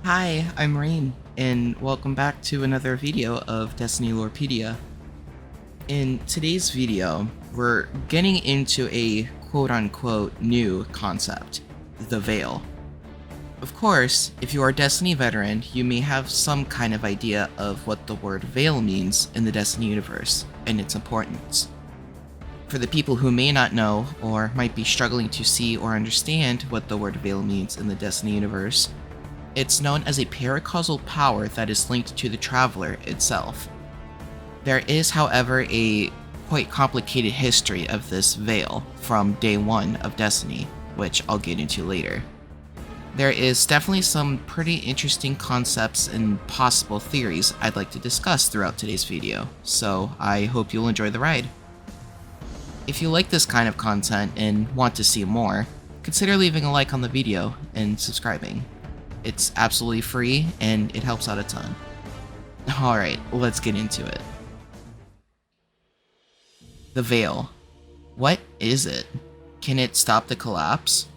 Hi, I'm Rain, and welcome back to another video of Destiny Lorepedia. In today's video, we're getting into a quote-unquote new concept, the Veil. Of course, if you are a Destiny veteran, you may have some kind of idea of what the word Veil means in the Destiny universe, and its importance. For the people who may not know, or might be struggling to see or understand what the word Veil means in the Destiny universe, it's known as a paracausal power that is linked to the Traveler itself. There is, however, a quite complicated history of this Veil from day one of Destiny, which I'll get into later. There is definitely some pretty interesting concepts and possible theories I'd like to discuss throughout today's video, so I hope you'll enjoy the ride. If you like this kind of content and want to see more, consider leaving a like on the video and subscribing. It's absolutely free, and it helps out a ton. Alright, let's get into it. The Veil. What is it? Can it stop the collapse?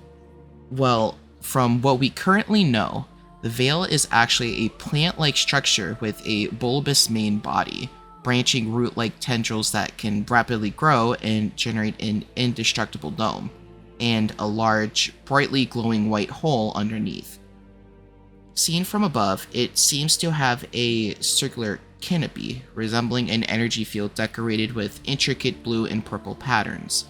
Well, from what we currently know, the Veil is actually a plant-like structure with a bulbous main body, branching root-like tendrils that can rapidly grow and generate an indestructible dome, and a large, brightly glowing white hole underneath. Seen from above, it seems to have a circular canopy, resembling an energy field decorated with intricate blue and purple patterns.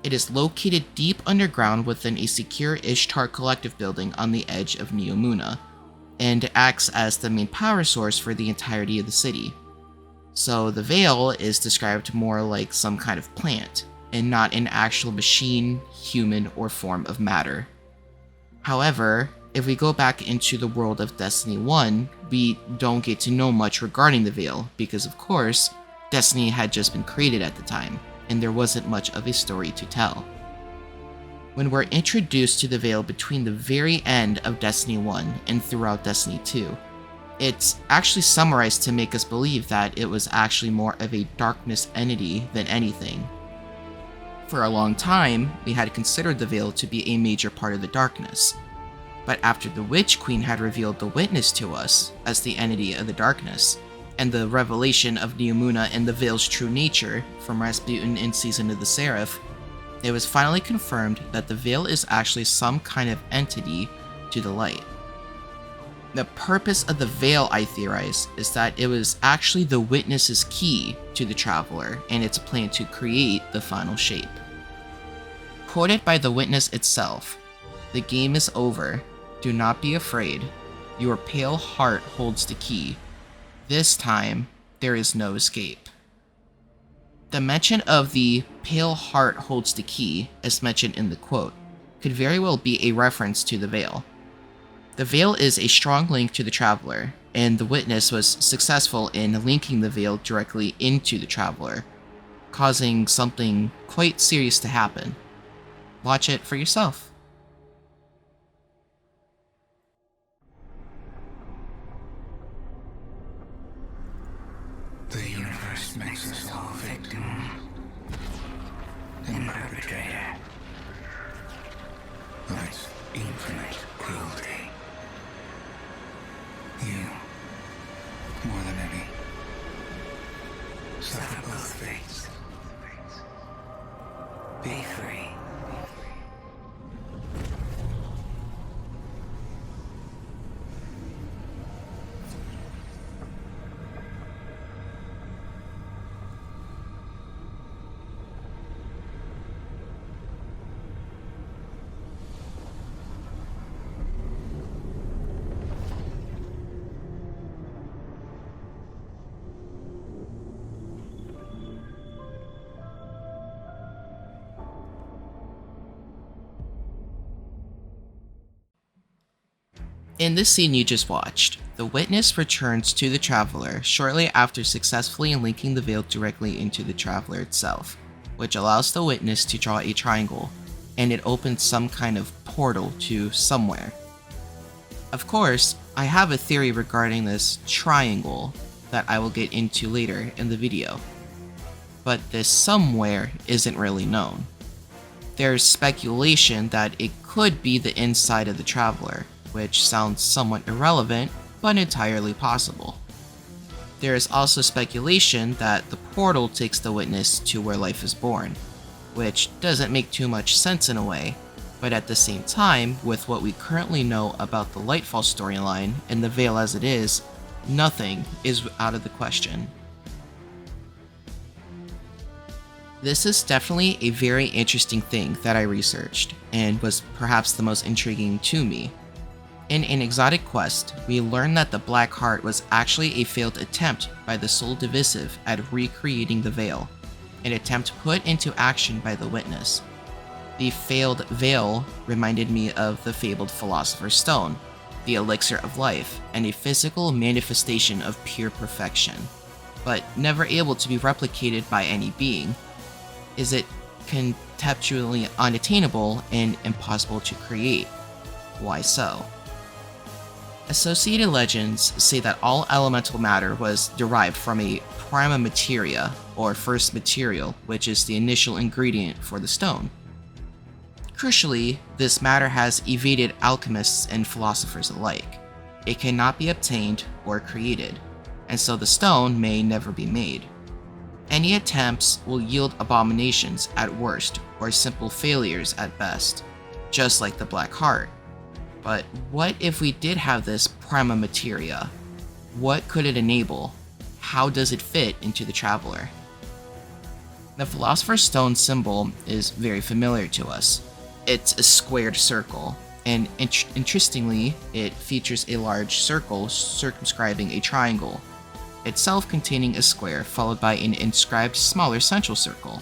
It is located deep underground within a secure Ishtar collective building on the edge of Neomuna, and acts as the main power source for the entirety of the city. So the Veil is described more like some kind of plant, and not an actual machine, human, or form of matter. However, if we go back into the world of Destiny 1, we don't get to know much regarding the Veil, because of course, Destiny had just been created at the time, and there wasn't much of a story to tell. When we're introduced to the Veil between the very end of Destiny 1 and throughout Destiny 2, it's actually summarized to make us believe that it was actually more of a darkness entity than anything. For a long time, we had considered the Veil to be a major part of the darkness. But after the Witch Queen had revealed the Witness to us as the entity of the darkness, and the revelation of Neomuna and the Veil's true nature from Rasputin in Season of the Seraph, it was finally confirmed that the Veil is actually some kind of entity to the light. The purpose of the Veil, I theorize, is that it was actually the Witness's key to the Traveler and its plan to create the final shape. Quoted by the Witness itself, "The game is over. Do not be afraid. Your pale heart holds the key. This time, there is no escape." The mention of the pale heart holds the key, as mentioned in the quote, could very well be a reference to the Veil. The Veil is a strong link to the Traveler, and the Witness was successful in linking the Veil directly into the Traveler, causing something quite serious to happen. Watch it for yourself. The universe makes us all victim and perpetrator. Life's infinite cruelty. You, more than any, suffer both fates. Be free. In this scene you just watched, the Witness returns to the Traveler shortly after successfully linking the Veil directly into the Traveler itself, which allows the Witness to draw a triangle, and it opens some kind of portal to somewhere. Of course, I have a theory regarding this triangle that I will get into later in the video, but this somewhere isn't really known. There's speculation that it could be the inside of the Traveler, which sounds somewhat irrelevant, but entirely possible. There is also speculation that the portal takes the witness to where life is born, which doesn't make too much sense in a way, but at the same time, with what we currently know about the Lightfall storyline and the Veil as it is, nothing is out of the question. This is definitely a very interesting thing that I researched, and was perhaps the most intriguing to me. In an exotic quest, we learn that the Black Heart was actually a failed attempt by the Soul Divisive at recreating the Veil, an attempt put into action by the Witness. The failed Veil reminded me of the fabled Philosopher's Stone, the Elixir of Life, and a physical manifestation of pure perfection, but never able to be replicated by any being. Is it conceptually unattainable and impossible to create? Why so? Associated legends say that all elemental matter was derived from a prima materia, or first material, which is the initial ingredient for the stone. Crucially, this matter has evaded alchemists and philosophers alike. It cannot be obtained or created, and so the stone may never be made. Any attempts will yield abominations at worst, or simple failures at best, just like the Black Heart. But what if we did have this prima materia? What could it enable? How does it fit into the Traveler? The Philosopher's Stone symbol is very familiar to us. It's a squared circle, and interestingly, it features a large circle circumscribing a triangle, itself containing a square followed by an inscribed smaller central circle.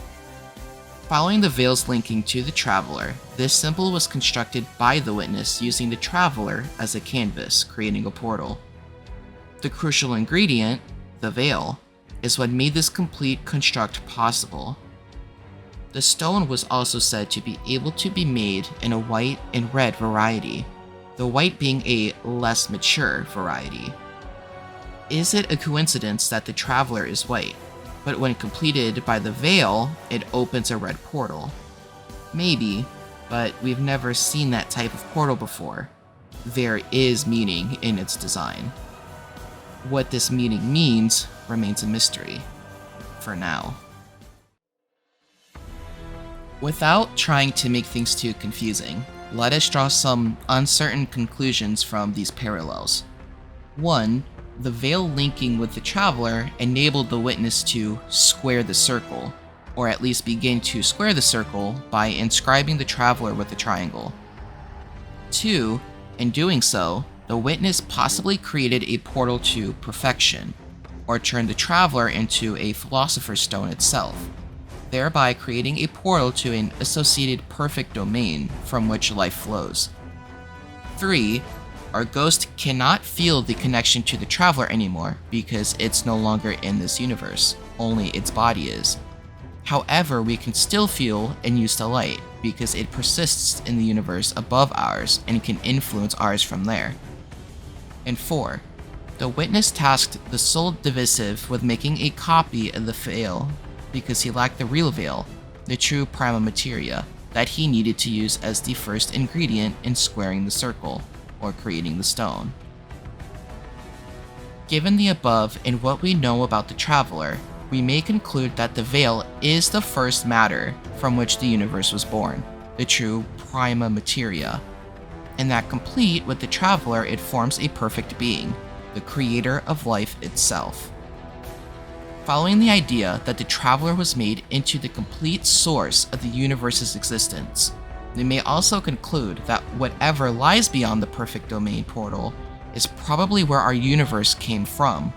Following the Veil's linking to the Traveler, this symbol was constructed by the Witness using the Traveler as a canvas, creating a portal. The crucial ingredient, the Veil, is what made this complete construct possible. The stone was also said to be able to be made in a white and red variety, the white being a less mature variety. Is it a coincidence that the Traveler is white, but when completed by the Veil, it opens a red portal? Maybe, but we've never seen that type of portal before. There is meaning in its design. What this meaning means remains a mystery, for now. Without trying to make things too confusing, let us draw some uncertain conclusions from these parallels. 1. The Veil linking with the Traveler enabled the Witness to square the circle, or at least begin to square the circle by inscribing the Traveler with a triangle. 2. In doing so, the Witness possibly created a portal to perfection, or turned the Traveler into a Philosopher's Stone itself, thereby creating a portal to an associated perfect domain from which life flows. 3. Our ghost cannot feel the connection to the Traveler anymore because it's no longer in this universe, only its body is. However, we can still feel and use the light because it persists in the universe above ours and can influence ours from there. And 4. The Witness tasked the Soul Divisive with making a copy of the Veil because he lacked the real Veil, the true prima materia, that he needed to use as the first ingredient in squaring the circle, or creating the stone. Given the above and what we know about the Traveler, we may conclude that the Veil is the first matter from which the universe was born, the true prima materia, and that complete with the Traveler it forms a perfect being, the creator of life itself. Following the idea that the Traveler was made into the complete source of the universe's existence, we may also conclude that whatever lies beyond the perfect domain portal is probably where our universe came from.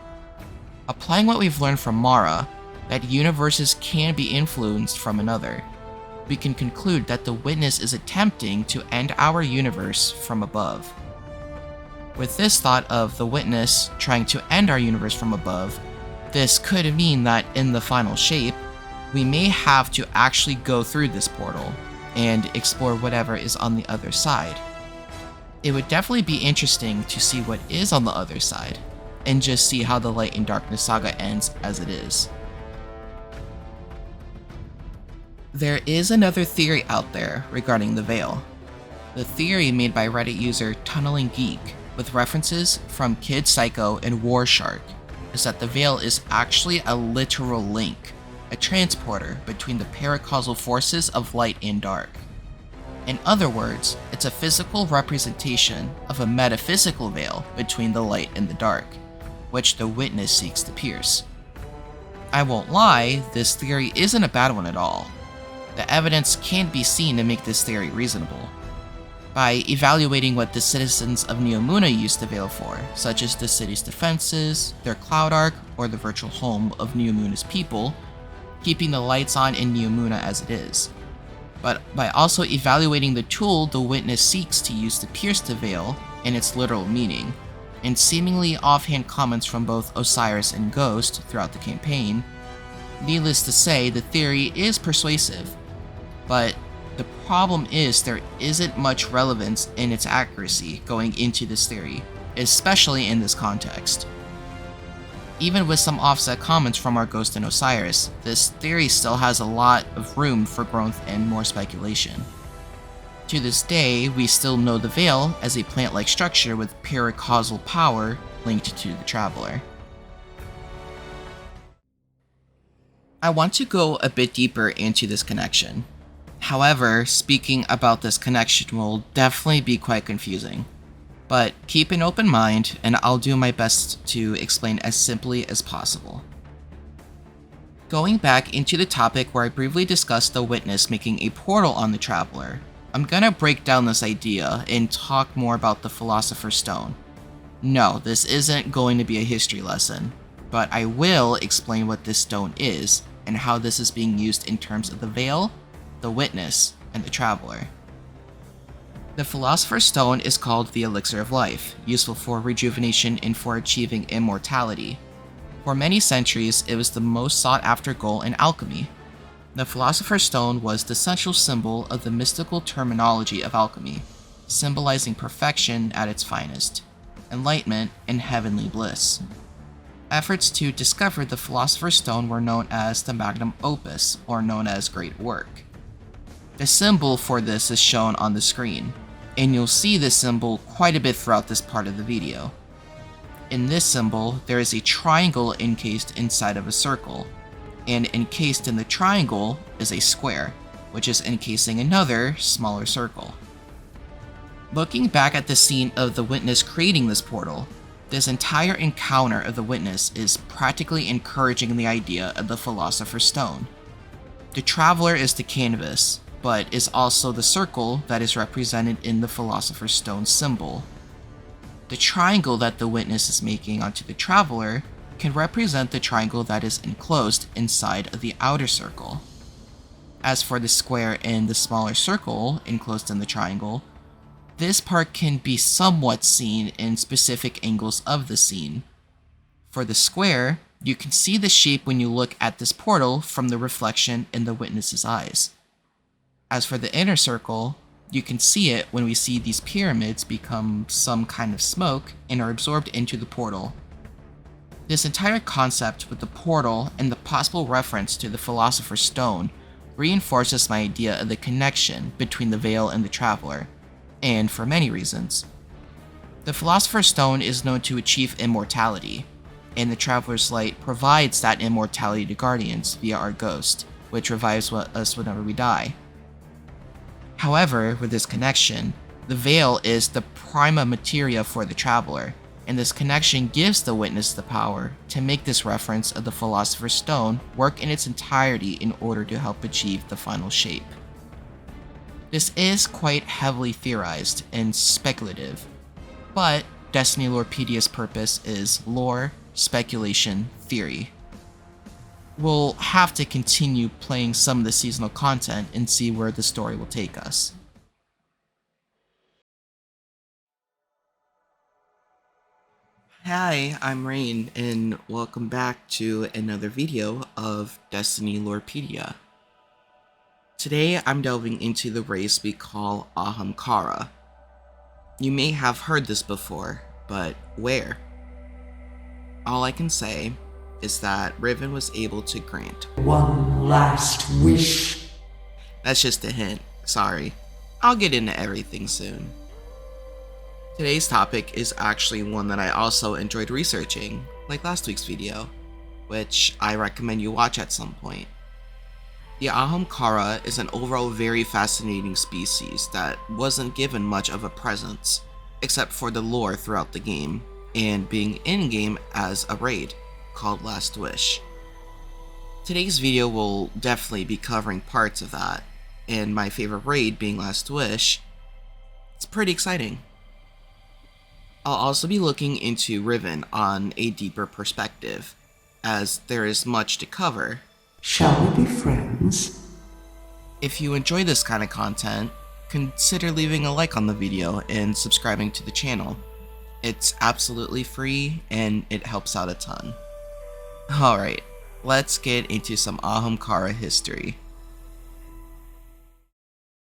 Applying what we've learned from Mara, that universes can be influenced from another, we can conclude that the Witness is attempting to end our universe from above. With this thought of the Witness trying to end our universe from above, this could mean that in the final shape, we may have to actually go through this portal and explore whatever is on the other side. It would definitely be interesting to see what is on the other side, and just see how the Light and Darkness saga ends as it is. There is another theory out there regarding the Veil. The theory made by Reddit user Tunneling Geek, with references from Kid Psycho and War Shark, is that the veil is actually a literal link, a transporter between the paracausal forces of light and dark. In other words, it's a physical representation of a metaphysical veil between the light and the dark, which the witness seeks to pierce. I won't lie, this theory isn't a bad one at all. The evidence can be seen to make this theory reasonable. By evaluating what the citizens of Neomuna used the veil for, such as the city's defenses, their cloud arc, or the virtual home of Neomuna's people, keeping the lights on in Neomuna as it is. But by also evaluating the tool the witness seeks to use to pierce the veil in its literal meaning, and seemingly offhand comments from both Osiris and Ghost throughout the campaign, needless to say, the theory is persuasive. But the problem is there isn't much relevance in its accuracy going into this theory, especially in this context. Even with some offset comments from our Ghost and Osiris, this theory still has a lot of room for growth and more speculation. To this day, we still know the veil as a plant-like structure with paracausal power linked to the Traveler. I want to go a bit deeper into this connection. However, speaking about this connection will definitely be quite confusing. But keep an open mind, and I'll do my best to explain as simply as possible. Going back into the topic where I briefly discussed the witness making a portal on the Traveler, I'm gonna break down this idea and talk more about the Philosopher's Stone. No, this isn't going to be a history lesson, but I will explain what this stone is and how this is being used in terms of the veil, the witness, and the Traveler. The Philosopher's Stone is called the Elixir of Life, useful for rejuvenation and for achieving immortality. For many centuries, it was the most sought-after goal in alchemy. The Philosopher's Stone was the central symbol of the mystical terminology of alchemy, symbolizing perfection at its finest, enlightenment, and heavenly bliss. Efforts to discover the Philosopher's Stone were known as the Magnum Opus, or known as Great Work. The symbol for this is shown on the screen, and you'll see this symbol quite a bit throughout this part of the video. In this symbol, there is a triangle encased inside of a circle, and encased in the triangle is a square, which is encasing another, smaller circle. Looking back at the scene of the witness creating this portal, this entire encounter of the witness is practically encouraging the idea of the Philosopher's Stone. The Traveler is the canvas, but is also the circle that is represented in the Philosopher's Stone symbol. The triangle that the witness is making onto the Traveler can represent the triangle that is enclosed inside of the outer circle. As for the square and the smaller circle enclosed in the triangle, this part can be somewhat seen in specific angles of the scene. For the square, you can see the shape when you look at this portal from the reflection in the witness's eyes. As for the inner circle, you can see it when we see these pyramids become some kind of smoke and are absorbed into the portal. This entire concept with the portal and the possible reference to the Philosopher's Stone reinforces my idea of the connection between the veil and the Traveler, and for many reasons. The Philosopher's Stone is known to achieve immortality, and the Traveler's Light provides that immortality to Guardians via our Ghost, which revives us whenever we die. However, with this connection, the veil is the prima materia for the Traveler, and this connection gives the witness the power to make this reference of the Philosopher's Stone work in its entirety in order to help achieve the final shape. This is quite heavily theorized and speculative, but Destiny Lorepedia's purpose is lore, speculation, theory. We'll have to continue playing some of the seasonal content and see where the story will take us. Hi, I'm Rain, and welcome back to another video of Destiny Lorepedia. Today I'm delving into the race we call Ahamkara. You may have heard this before, but where? All I can say is that Riven was able to grant one last wish. That's just a hint, sorry. I'll get into everything soon. Today's topic is actually one that I also enjoyed researching, like last week's video, which I recommend you watch at some point. The Ahamkara is an overall very fascinating species that wasn't given much of a presence, except for the lore throughout the game, and being in-game as a raid called Last Wish. Today's video will definitely be covering parts of that, and my favorite raid being Last Wish. It's pretty exciting. I'll also be looking into Riven on a deeper perspective, as there is much to cover. Shall we be friends? If you enjoy this kind of content, consider leaving a like on the video and subscribing to the channel. It's absolutely free and it helps out a ton. Alright, let's get into some Ahamkara history.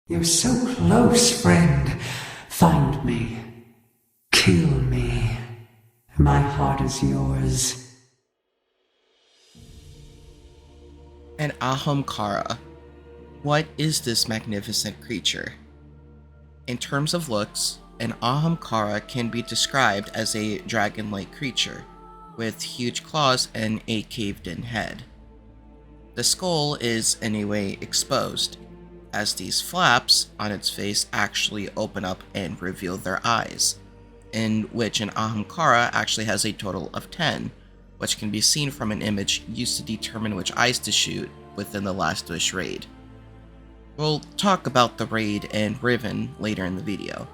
You're so close, friend. Find me. Kill me. My heart is yours. An Ahamkara. What is this magnificent creature? In terms of looks, an Ahamkara can be described as a dragon-like creature, with huge claws and a caved-in head. The skull is in a way exposed, as these flaps on its face actually open up and reveal their eyes, in which an Ahamkara actually has a total of 10, which can be seen from an image used to determine which eyes to shoot within the Last Wish raid. We'll talk about the raid and Riven later in the video.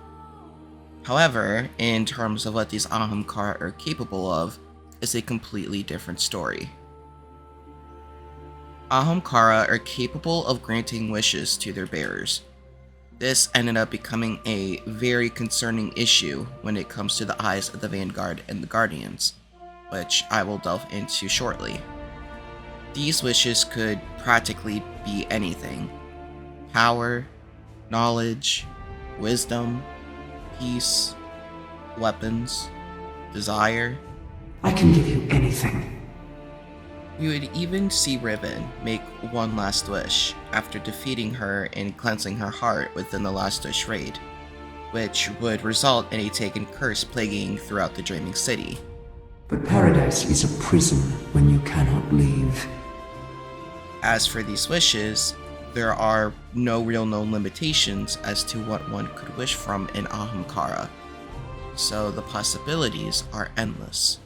However, in terms of what these Ahamkara are capable of, is a completely different story. Ahamkara are capable of granting wishes to their bearers. This ended up becoming a very concerning issue when it comes to the eyes of the Vanguard and the Guardians, which I will delve into shortly. These wishes could practically be anything: power, knowledge, wisdom, peace, weapons, desire. I can give you anything. We would even see Riven make one last wish after defeating her and cleansing her heart within the Last Wish raid, which would result in a taken curse plaguing throughout the Dreaming City. But paradise is a prison when you cannot leave. As for these wishes, there are no real known limitations as to what one could wish from an Ahamkara, so the possibilities are endless.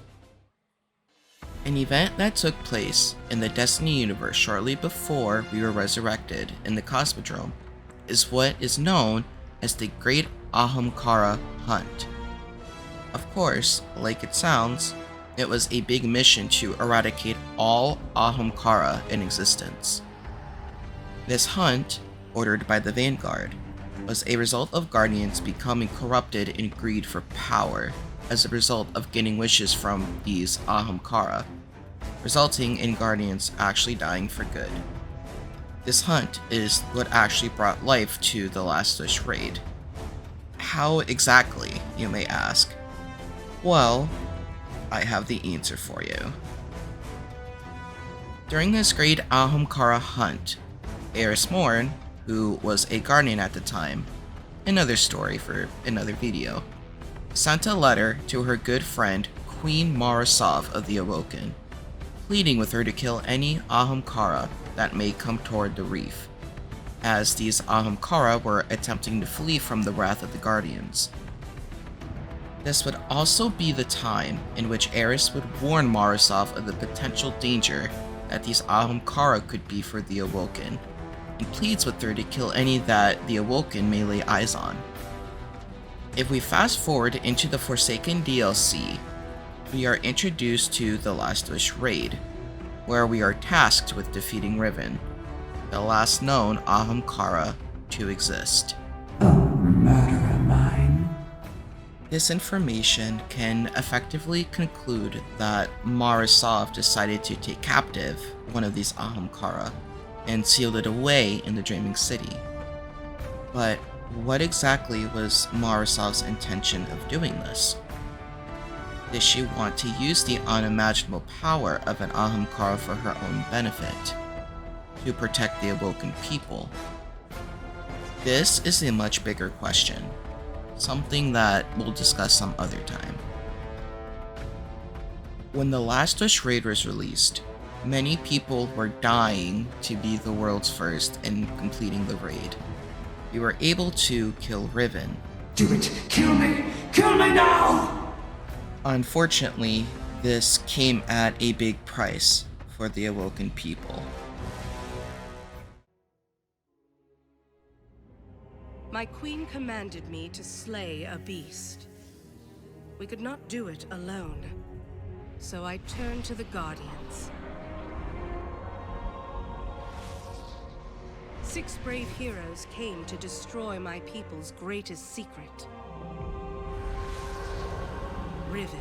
An event that took place in the Destiny universe shortly before we were resurrected in the Cosmodrome is what is known as the Great Ahamkara Hunt. Of course, like it sounds, it was a big mission to eradicate all Ahamkara in existence. This hunt, ordered by the Vanguard, was a result of Guardians becoming corrupted in greed for power as a result of getting wishes from these Ahamkara, resulting in Guardians actually dying for good. This hunt is what actually brought life to the Last Wish raid. How exactly, you may ask? Well, I have the answer for you. During this great Ahamkara hunt, Eris Morn, who was a Guardian at the time, another story for another video, sent a letter to her good friend Queen Marasov of the Awoken, pleading with her to kill any Ahamkara that may come toward the reef, as these Ahamkara were attempting to flee from the wrath of the Guardians. This would also be the time in which Eris would warn Marasov of the potential danger that these Ahamkara could be for the Awoken, and pleads with her to kill any that the Awoken may lay eyes on. If we fast forward into the Forsaken DLC, we are introduced to the Last Wish raid, where we are tasked with defeating Riven, the last known Ahamkara to exist. Oh, murderer mine. This information can effectively conclude that Marasov decided to take captive one of these Ahamkara and sealed it away in the Dreaming City. But what exactly was Marasov's intention of doing this? Did she want to use the unimaginable power of an Ahamkara for her own benefit, to protect the Awoken people? This is a much bigger question, something that we'll discuss some other time. When the Last Wish raid was released, many people were dying to be the world's first in completing the raid. We were able to kill Riven. Do it! Kill me! Kill me now! Unfortunately, this came at a big price for the Awoken people. My queen commanded me to slay a beast. We could not do it alone, so I turned to the Guardians. 6 brave heroes came to destroy my people's greatest secret. Riven,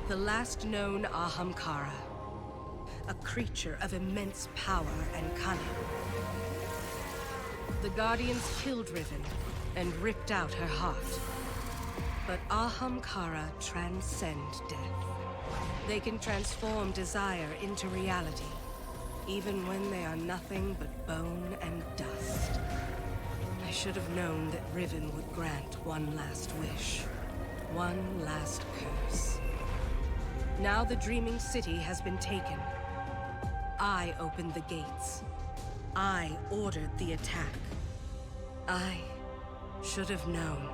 the last known Ahamkara, a creature of immense power and cunning. The Guardians killed Riven and ripped out her heart. But Ahamkara transcend death. They can transform desire into reality, even when they are nothing but bone and dust. I should have known that Riven would grant one last wish, one last curse. Now the Dreaming City has been taken. I opened the gates. I ordered the attack. I should have known.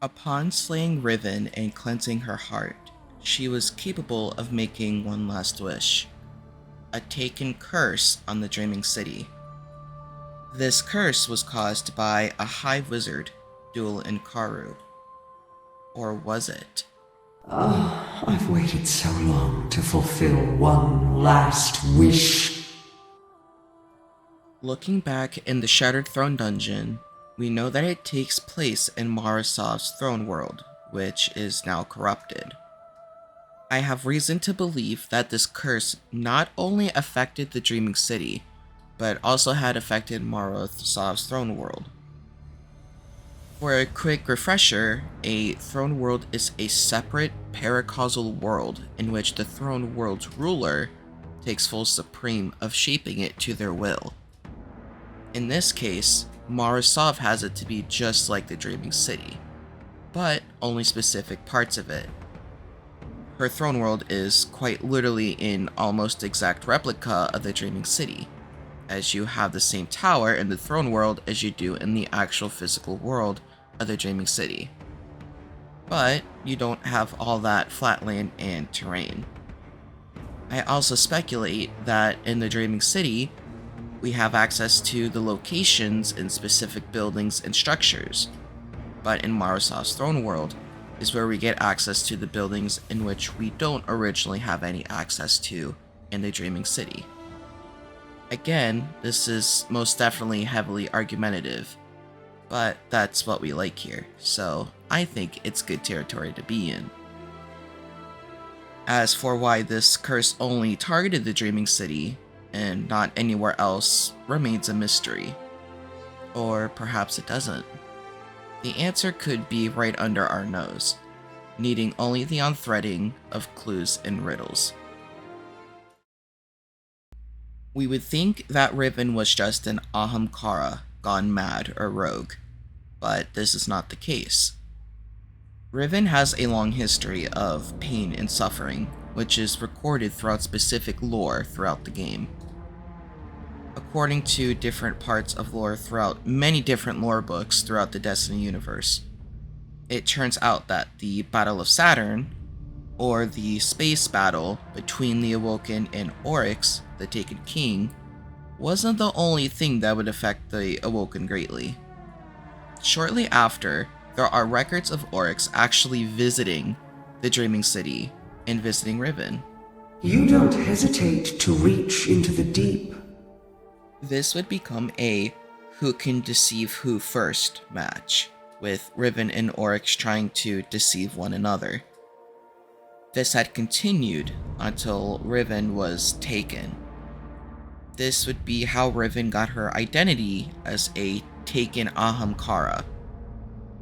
Upon slaying Riven and cleansing her heart, she was capable of making one last wish. A taken curse on the Dreaming City. This curse was caused by a high wizard, Duel in Karu. Or was it? I've waited so long to fulfill one last wish. Looking back in the Shattered Throne dungeon, we know that it takes place in Marasov's throne world, which is now corrupted. I have reason to believe that this curse not only affected the Dreaming City, but also had affected Marasov's throne world. For a quick refresher, a throne world is a separate paracausal world in which the throne world's ruler takes full supreme of shaping it to their will. In this case, Marasov has it to be just like the Dreaming City, but only specific parts of it. Her throne world is quite literally an almost exact replica of the Dreaming City, as you have the same tower in the throne world as you do in the actual physical world of the Dreaming City. But you don't have all that flat land and terrain. I also speculate that in the Dreaming City, we have access to the locations in specific buildings and structures, but in Marasov's throne world is where we get access to the buildings in which we don't originally have any access to in the Dreaming City. Again, this is most definitely heavily argumentative, but that's what we like here, so I think it's good territory to be in. As for why this curse only targeted the Dreaming City and not anywhere else remains a mystery. Or perhaps it doesn't. The answer could be right under our nose, needing only the unthreading of clues and riddles. We would think that Riven was just an Ahamkara gone mad or rogue, but this is not the case. Riven has a long history of pain and suffering, which is recorded throughout specific lore throughout the game. According to different parts of lore throughout many different lore books throughout the Destiny universe, it turns out that the Battle of Saturn, or the space battle between the Awoken and Oryx, the Taken King, wasn't the only thing that would affect the Awoken greatly. Shortly after, there are records of Oryx actually visiting the Dreaming City and visiting Riven. You don't hesitate to reach into the deep. This would become a who can deceive who first match, with Riven and Oryx trying to deceive one another. This had continued until Riven was taken. This would be how Riven got her identity as a taken Ahamkara.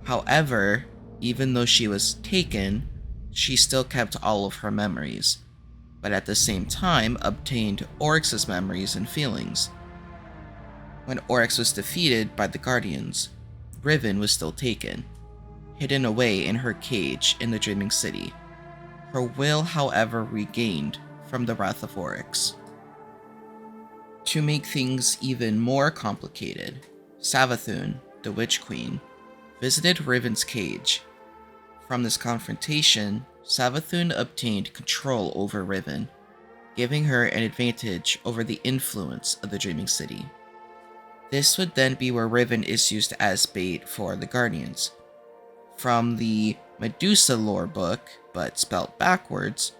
However, even though she was taken, she still kept all of her memories, but at the same time obtained Oryx's memories and feelings, When Oryx was defeated by the Guardians, Riven was still taken, hidden away in her cage in the Dreaming City. Her will, however, regained from the wrath of Oryx. To make things even more complicated, Savathun, the Witch Queen, visited Riven's cage. From this confrontation, Savathun obtained control over Riven, giving her an advantage over the influence of the Dreaming City. This would then be where Riven is used as bait for the Guardians. From the Medusa lore book, but spelled backwards,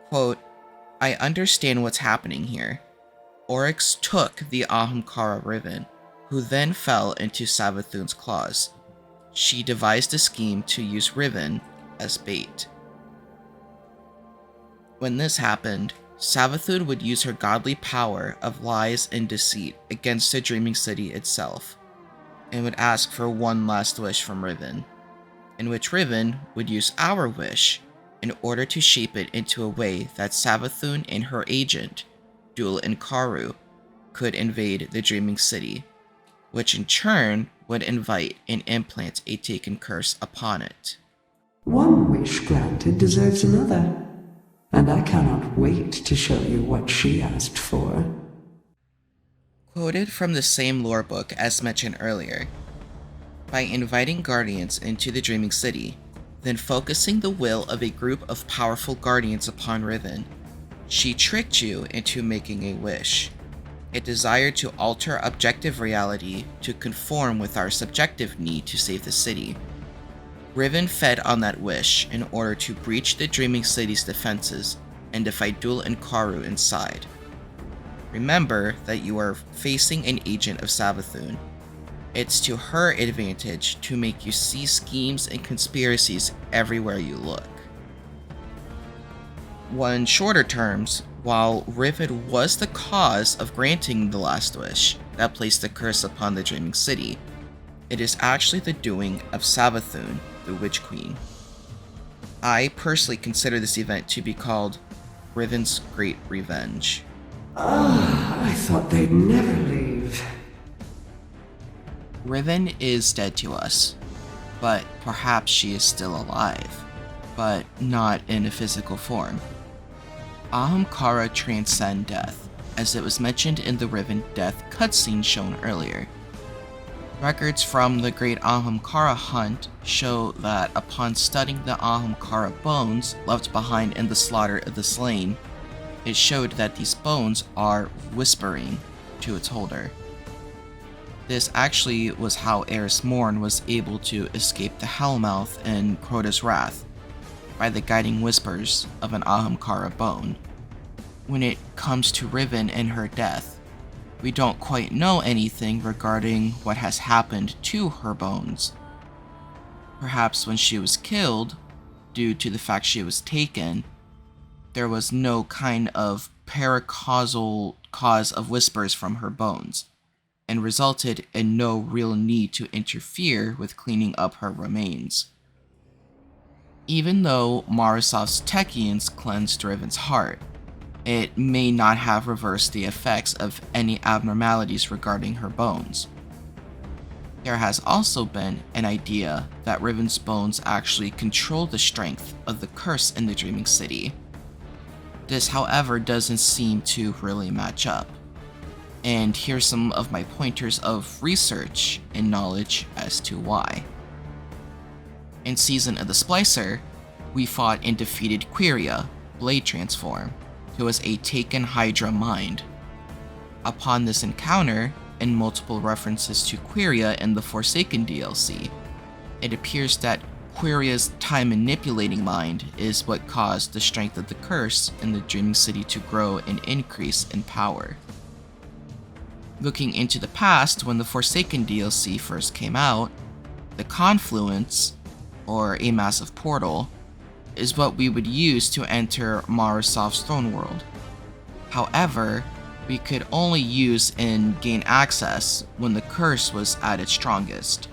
quote, "I understand what's happening here. Oryx took the Ahamkara Riven, who then fell into Savathun's claws. She devised a scheme to use Riven as bait. When this happened, Savathun would use her godly power of lies and deceit against the Dreaming City itself, and would ask for one last wish from Riven, in which Riven would use our wish in order to shape it into a way that Savathun and her agent, Dul Inkaru, could invade the Dreaming City, which in turn would invite and implant a taken curse upon it. One wish granted deserves another, and I cannot wait to show you what she asked for." Quoted from the same lore book as mentioned earlier, by inviting guardians into the Dreaming City, then focusing the will of a group of powerful guardians upon Riven, she tricked you into making a wish. It desired to alter objective reality to conform with our subjective need to save the city. Riven fed on that wish in order to breach the Dreaming City's defenses and defy Dul Inkaru inside. Remember that you are facing an agent of Savathun. It's to her advantage to make you see schemes and conspiracies everywhere you look. In shorter terms, while Riven was the cause of granting the last wish that placed the curse upon the Dreaming City, it is actually the doing of Savathun, the Witch Queen. I personally consider this event to be called Riven's Great Revenge. I thought they'd never leave. Riven is dead to us, but perhaps she is still alive, but not in a physical form. Ahamkara transcend death, as it was mentioned in the Riven death cutscene shown earlier. Records from the Great Ahamkara Hunt show that upon studying the Ahamkara bones left behind in the slaughter of the slain, it showed that these bones are whispering to its holder. This actually was how Eris Morn was able to escape the Hellmouth in Crota's Wrath, by the guiding whispers of an Ahamkara bone. When it comes to Riven and her death, we don't quite know anything regarding what has happened to her bones. Perhaps when she was killed, due to the fact she was taken, there was no kind of paracausal cause of whispers from her bones, and resulted in no real need to interfere with cleaning up her remains. Even though Marasov's Techians cleansed Riven's heart, it may not have reversed the effects of any abnormalities regarding her bones. There has also been an idea that Riven's bones actually control the strength of the curse in the Dreaming City. This, however, doesn't seem to really match up. And here's some of my pointers of research and knowledge as to why. In Season of the Splicer, we fought and defeated Quiria, Blade Transform, who was a taken Hydra mind. Upon this encounter, and multiple references to Quiria in the Forsaken DLC, it appears that Quiria's time-manipulating mind is what caused the strength of the curse in the Dreaming City to grow and increase in power. Looking into the past, when the Forsaken DLC first came out, the Confluence, or a massive portal, is what we would use to enter Marasov's throne world. However, we could only use and gain access when the curse was at its strongest,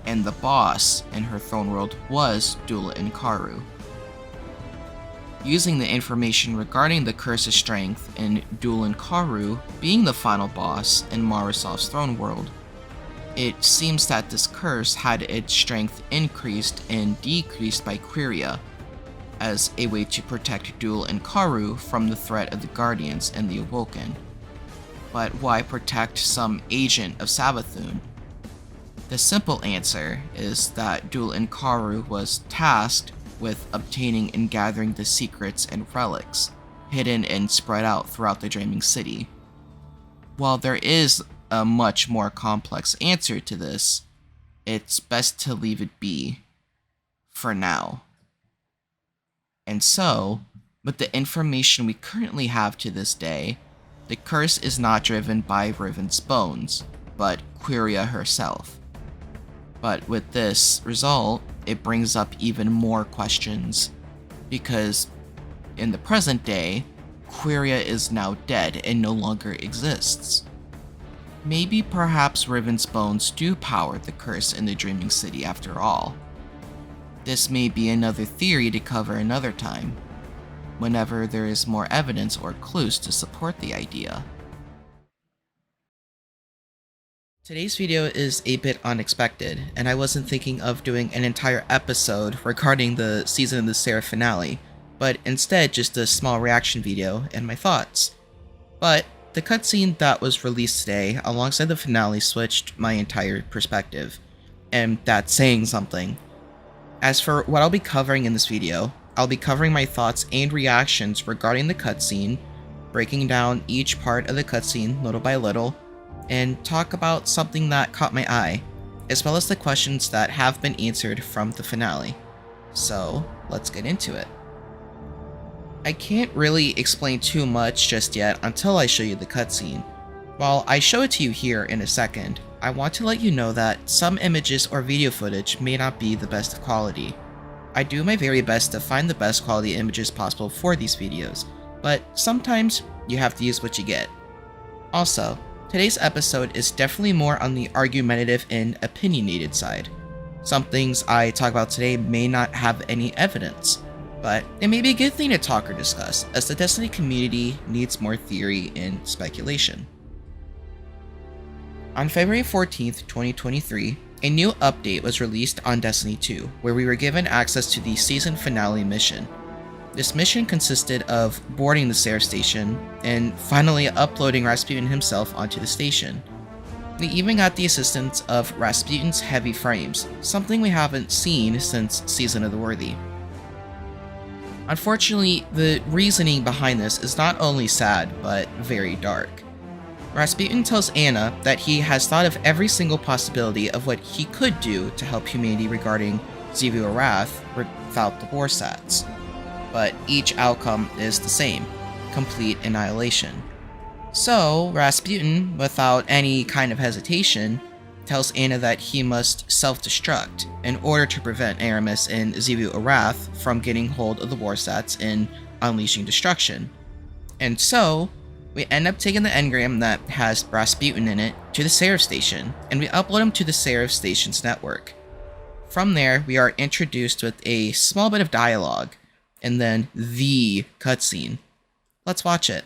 and the boss in her throne world was Dul Inkaru. Using the information regarding the curse's strength in Dulan Karu being the final boss in Marasov's throne world, it seems that this curse had its strength increased and decreased by Quiria as a way to protect Dulan Karu from the threat of the Guardians and the Awoken. But why protect some agent of Savathûn? The simple answer is that Dulan Karu was tasked with obtaining and gathering the secrets and relics hidden and spread out throughout the Dreaming City. While there is a much more complex answer to this, it's best to leave it be for now. And so, with the information we currently have to this day, the curse is not driven by Riven's bones, but Quiria herself. But with this result, it brings up even more questions, because in the present day, Quiria is now dead and no longer exists. Maybe perhaps Riven's bones do power the curse in the Dreaming City after all. This may be another theory to cover another time, whenever there is more evidence or clues to support the idea. Today's video is a bit unexpected, and I wasn't thinking of doing an entire episode regarding the Season of the Seraph finale, but instead just a small reaction video and my thoughts. But the cutscene that was released today alongside the finale switched my entire perspective, and that's saying something. As for what I'll be covering in this video, I'll be covering my thoughts and reactions regarding the cutscene, breaking down each part of the cutscene little by little, and talk about something that caught my eye, as well as the questions that have been answered from the finale. So, let's get into it. I can't really explain too much just yet until I show you the cutscene. While I show it to you here in a second, I want to let you know that some images or video footage may not be the best of quality. I do my very best to find the best quality images possible for these videos, but sometimes you have to use what you get. Also, today's episode is definitely more on the argumentative and opinionated side. Some things I talk about today may not have any evidence, but it may be a good thing to talk or discuss, as the Destiny community needs more theory and speculation. On February 14th, 2023, a new update was released on Destiny 2, where we were given access to the season finale mission. This mission consisted of boarding the Seraph station, and finally uploading Rasputin himself onto the station. We even got the assistance of Rasputin's heavy frames, something we haven't seen since Season of the Worthy. Unfortunately, the reasoning behind this is not only sad, but very dark. Rasputin tells Anna that he has thought of every single possibility of what he could do to help humanity regarding Xivu Arath without the Warsats. But each outcome is the same: complete annihilation. So, Rasputin, without any kind of hesitation, tells Anna that he must self-destruct in order to prevent Aramis and Xivu Arath from getting hold of the Warsats and unleashing destruction. And so, we end up taking the engram that has Rasputin in it to the Seraph station, and we upload him to the Seraph station's network. From there, we are introduced with a small bit of dialogue, and then the cutscene. Let's watch it.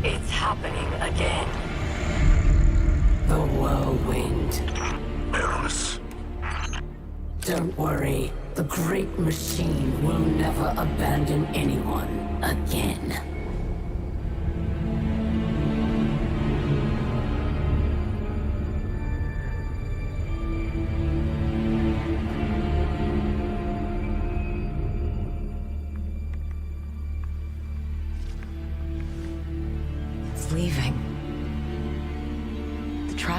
It's happening again. The whirlwind. Aramis. Don't worry. The great machine will never abandon anyone again.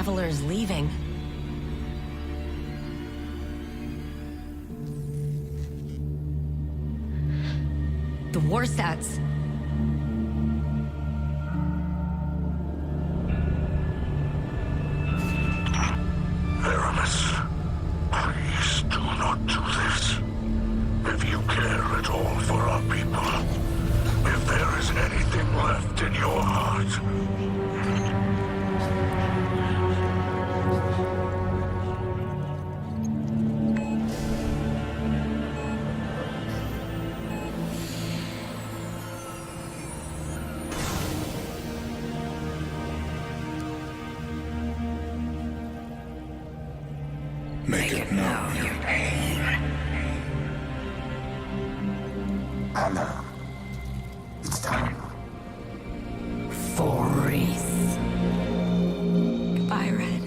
travelers leaving. The Warsats. Aramis, please do not do this. If you care at all for our people, if there is anything left in your heart, Make it known your pain. Anna, it's time. For Reese. Goodbye, Red.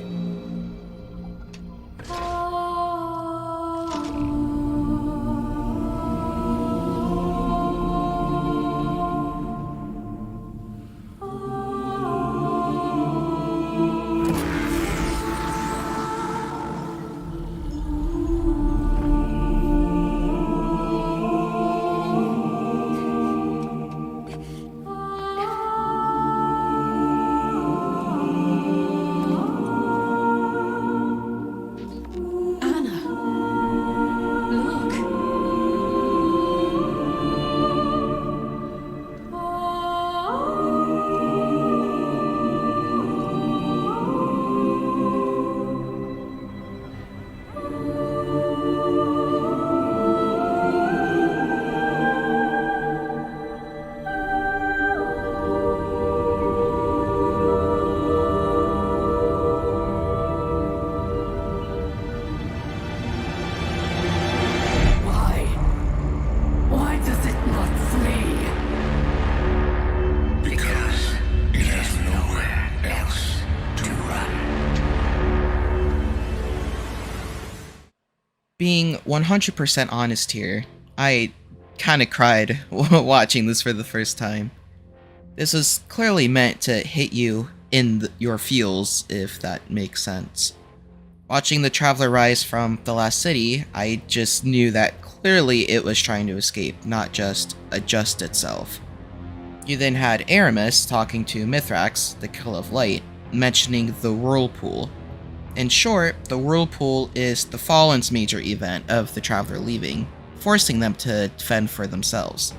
Why does it not flee? Because it has nowhere else to run. Being 100% honest here, I kinda cried watching this for the first time. This was clearly meant to hit you in your feels, if that makes sense. Watching the Traveler rise from the last city, I just knew that clearly it was trying to escape, not just adjust itself. You then had Aramis talking to Mithrax, the Kill of Light, mentioning the Whirlpool. In short, the Whirlpool is the Fallen's major event of the Traveler leaving, forcing them to fend for themselves.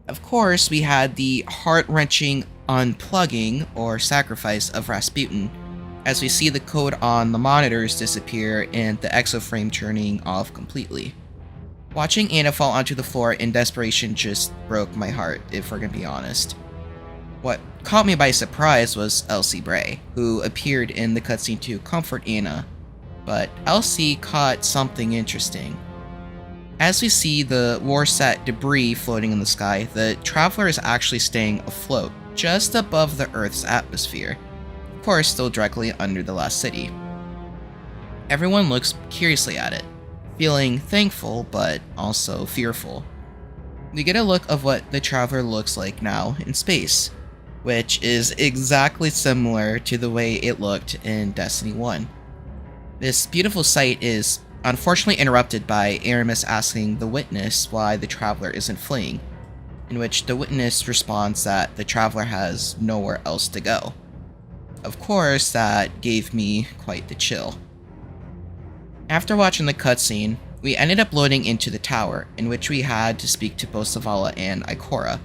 Of course, we had the heart-wrenching unplugging or sacrifice of Rasputin, as we see the code on the monitors disappear and the exoframe turning off completely. Watching Anna fall onto the floor in desperation just broke my heart, if we're gonna be honest. What caught me by surprise was Elsie Bray, who appeared in the cutscene to comfort Anna, but Elsie caught something interesting. As we see the Warsat debris floating in the sky, the Traveler is actually staying afloat, just above the Earth's atmosphere, of course still directly under the last city. Everyone looks curiously at it, feeling thankful but also fearful. We get a look of what the Traveler looks like now in space, which is exactly similar to the way it looked in Destiny 1. This beautiful sight is unfortunately interrupted by Aramis asking the Witness why the Traveler isn't fleeing, in which the Witness responds that the Traveler has nowhere else to go. Of course, that gave me quite the chill. After watching the cutscene, we ended up loading into the tower, in which we had to speak to both Zavala and Ikora.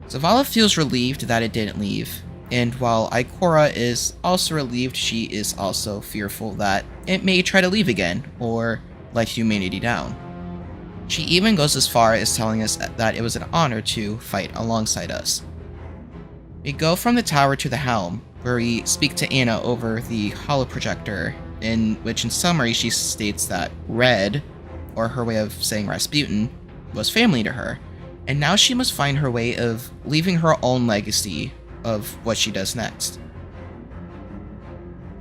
Zavala feels relieved that it didn't leave, and while Ikora is also relieved, she is also fearful that it may try to leave again, or let humanity down. She even goes as far as telling us that it was an honor to fight alongside us. We go from the tower to the helm, where we speak to Anna over the holoprojector, in which in summary she states that Red, or her way of saying Rasputin, was family to her, and now she must find her way of leaving her own legacy of what she does next.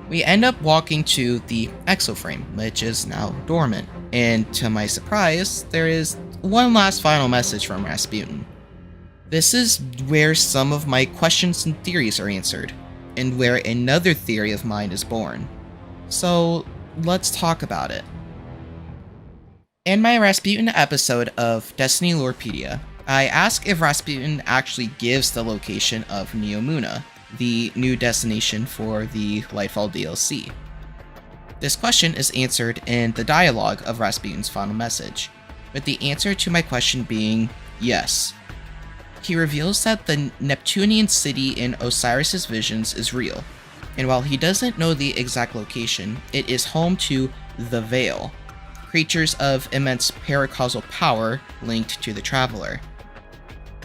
We end up walking to the exoframe, which is now dormant, and to my surprise, there is one last final message from Rasputin. This is where some of my questions and theories are answered. and where another theory of mine is born. So let's talk about it. In my Rasputin episode of Destiny Lorepedia, I asked if Rasputin actually gives the location of Neomuna, the new destination for the Lightfall DLC. This question is answered in the dialogue of Rasputin's final message, with the answer to my question being yes. He reveals that the Neptunian city in Osiris's visions is real, and while he doesn't know the exact location, it is home to the Veil, creatures of immense paracausal power linked to the Traveler.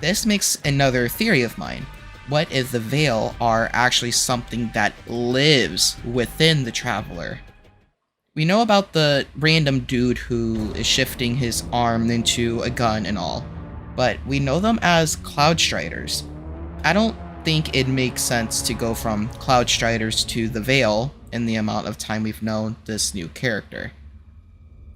This makes another theory of mine. What if the Veil are actually something that lives within the Traveler? We know about the random dude who is shifting his arm into a gun and all, but we know them as Cloud Striders. I don't think it makes sense to go from Cloud Striders to the Veil in the amount of time we've known this new character.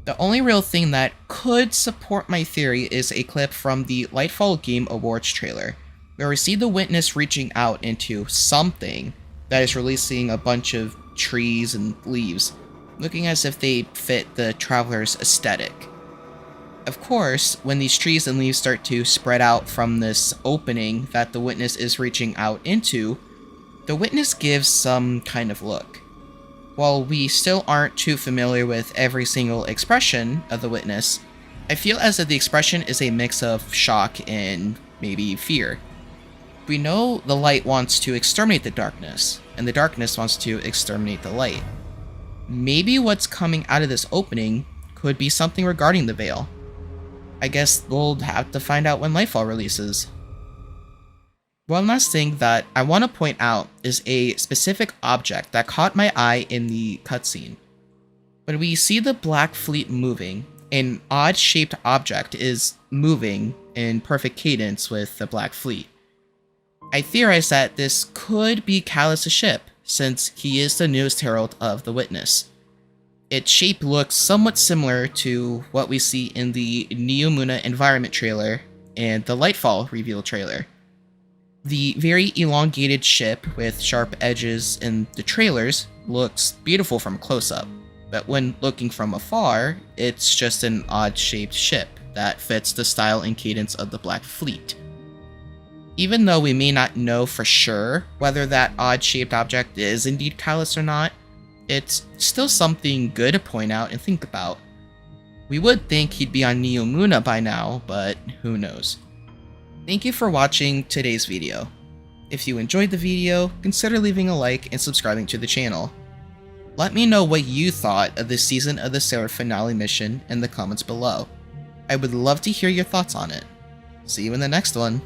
The only real thing that could support my theory is a clip from the Lightfall Game Awards trailer, where we see the Witness reaching out into something that is releasing a bunch of trees and leaves, looking as if they fit the Traveler's aesthetic. Of course, when these trees and leaves start to spread out from this opening that the Witness is reaching out into, the Witness gives some kind of look. While we still aren't too familiar with every single expression of the Witness, I feel as if the expression is a mix of shock and maybe fear. We know the light wants to exterminate the darkness, and the darkness wants to exterminate the light. Maybe what's coming out of this opening could be something regarding the Veil. I guess we'll have to find out when Lightfall releases. One last thing that I want to point out is a specific object that caught my eye in the cutscene. When we see the Black Fleet moving, an odd-shaped object is moving in perfect cadence with the Black Fleet. I theorize that this could be Callus' ship, since he is the newest herald of the Witness. Its shape looks somewhat similar to what we see in the Neomuna environment trailer and the Lightfall reveal trailer. The very elongated ship with sharp edges in the trailers looks beautiful from close-up, but when looking from afar, it's just an odd-shaped ship that fits the style and cadence of the Black Fleet. Even though we may not know for sure whether that odd-shaped object is indeed Callus or not, it's still something good to point out and think about. We would think he'd be on Neomuna by now, but who knows. Thank you for watching today's video. If you enjoyed the video, consider leaving a like and subscribing to the channel. Let me know what you thought of this season of the Seraph finale mission in the comments below. I would love to hear your thoughts on it. See you in the next one.